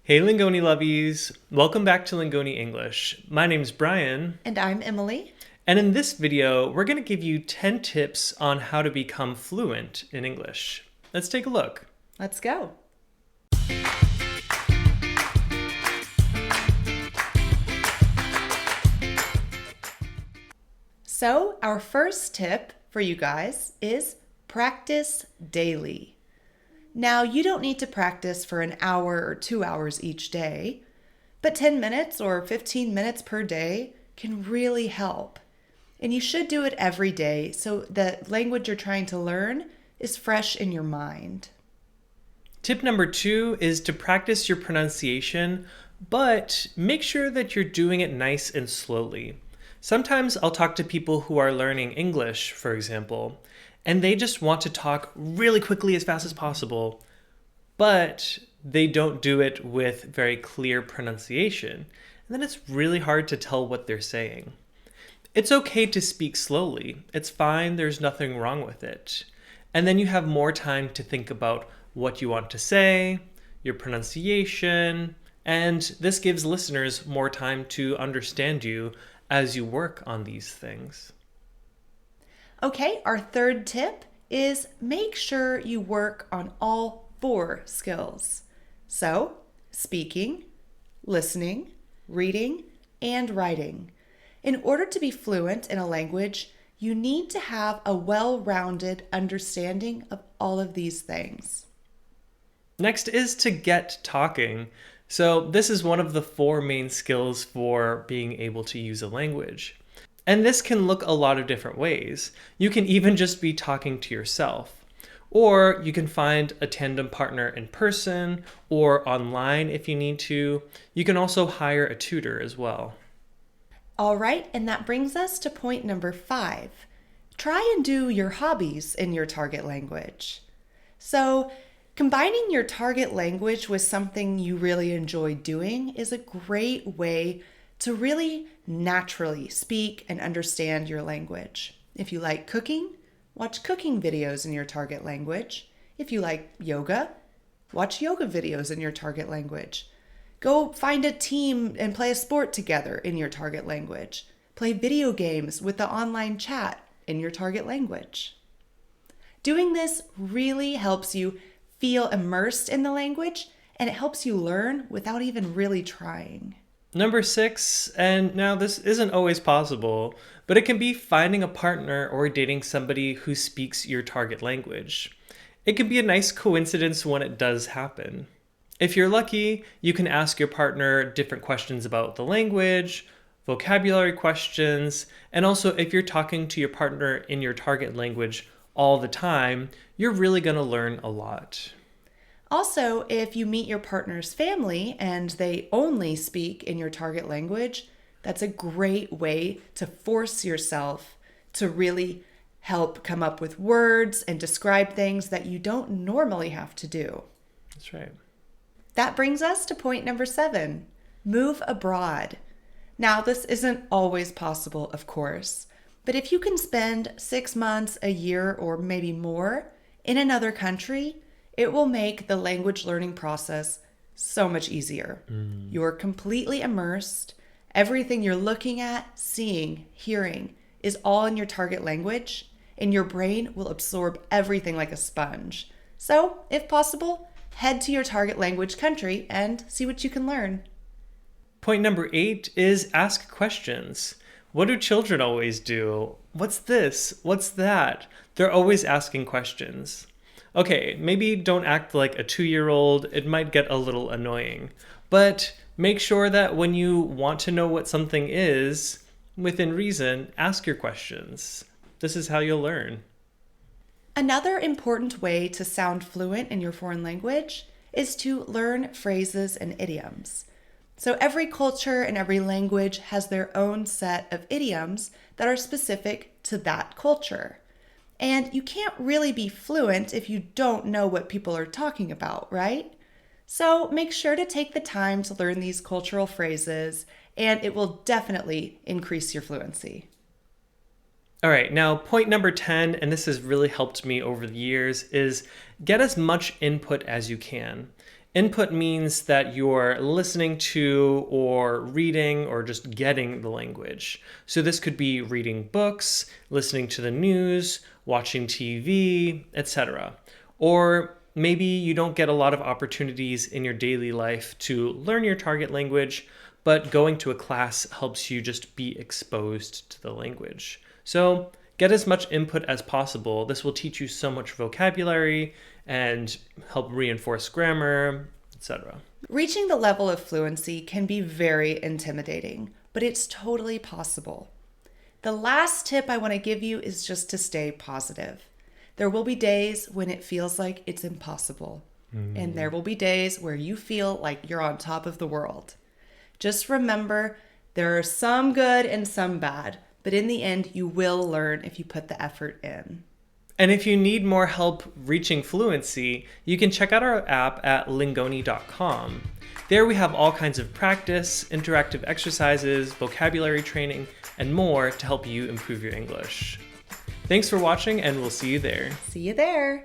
Hey Lingoni lovies! Welcome back to Lingoni English. My name's Brian, And I'm Emily. and in this video, we're going to give you 10 tips on how to become fluent in English. Let's take a look. Let's go. So, our first tip for you guys is practice daily. Now, you don't need to practice for an hour or 2 hours each day, but 10 minutes or 15 minutes per day can really help. And you should do it every day so the language you're trying to learn is fresh in your mind. Tip number 2 is to practice your pronunciation, but make sure that you're doing it nice and slowly. Sometimes I'll talk to people who are learning English, for example, and they just want to talk really quickly as fast as possible, but they don't do it with very clear pronunciation. And then it's really hard to tell what they're saying. It's okay to speak slowly. It's fine, there's nothing wrong with it. And then you have more time to think about what you want to say, your pronunciation, and this gives listeners more time to understand you as you work on these things. Okay, our third tip is make sure you work on all 4 skills. So, speaking, listening, reading, and writing. In order to be fluent in a language, you need to have a well-rounded understanding of all of these things. Next is to get talking. So this is one of the 4 main skills for being able to use a language. And this can look a lot of different ways. You can even just be talking to yourself. Or you can find a tandem partner in person or online if you need to. You can also hire a tutor as well. All right, and that brings us to point number 5. Try and do your hobbies in your target language. So, combining your target language with something you really enjoy doing is a great way to really naturally speak and understand your language. If you like cooking, watch cooking videos in your target language. If you like yoga, watch yoga videos in your target language. Go find a team and play a sport together in your target language. Play video games with the online chat in your target language. Doing this really helps you feel immersed in the language, and it helps you learn without even really trying. Number 6, and now this isn't always possible, but it can be finding a partner or dating somebody who speaks your target language. It can be a nice coincidence when it does happen. If you're lucky, you can ask your partner different questions about the language, vocabulary questions, and also if you're talking to your partner in your target language all the time, you're really going to learn a lot. Also, if you meet your partner's family and they only speak in your target language, that's a great way to force yourself to really help come up with words and describe things that you don't normally have to do. That's right. That brings us to point number 7, move abroad. Now, this isn't always possible, of course, but if you can spend 6 months, a year, or maybe more in another country, it will make the language learning process so much easier. You're completely immersed. Everything you're looking at, seeing, hearing is all in your target language, and your brain will absorb everything like a sponge. So, if possible, head to your target language country and see what you can learn. Point number 8 is ask questions. What do children always do? What's this? What's that? They're always asking questions. Okay, maybe don't act like a 2-year-old. It might get a little annoying. But make sure that when you want to know what something is, within reason, ask your questions. This is how you'll learn. Another important way to sound fluent in your foreign language is to learn phrases and idioms. So every culture and every language has their own set of idioms that are specific to that culture. And you can't really be fluent if you don't know what people are talking about, right? So make sure to take the time to learn these cultural phrases, and it will definitely increase your fluency. All right, now point number 10, and this has really helped me over the years, is get as much input as you can. Input means that you're listening to or reading or just getting the language. So this could be reading books, listening to the news, watching TV, etc. Or maybe you don't get a lot of opportunities in your daily life to learn your target language, but going to a class helps you just be exposed to the language. So get as much input as possible. This will teach you so much vocabulary and help reinforce grammar, etc. Reaching the level of fluency can be very intimidating, but it's totally possible. The last tip I want to give you is just to stay positive. There will be days when it feels like it's impossible, and there will be days where you feel like you're on top of the world. Just remember, there are some good and some bad, but in the end, you will learn if you put the effort in. And if you need more help reaching fluency, you can check out our app at lingoni.com. There we have all kinds of practice, interactive exercises, vocabulary training, and more to help you improve your English. Thanks for watching, and we'll see you there. See you there.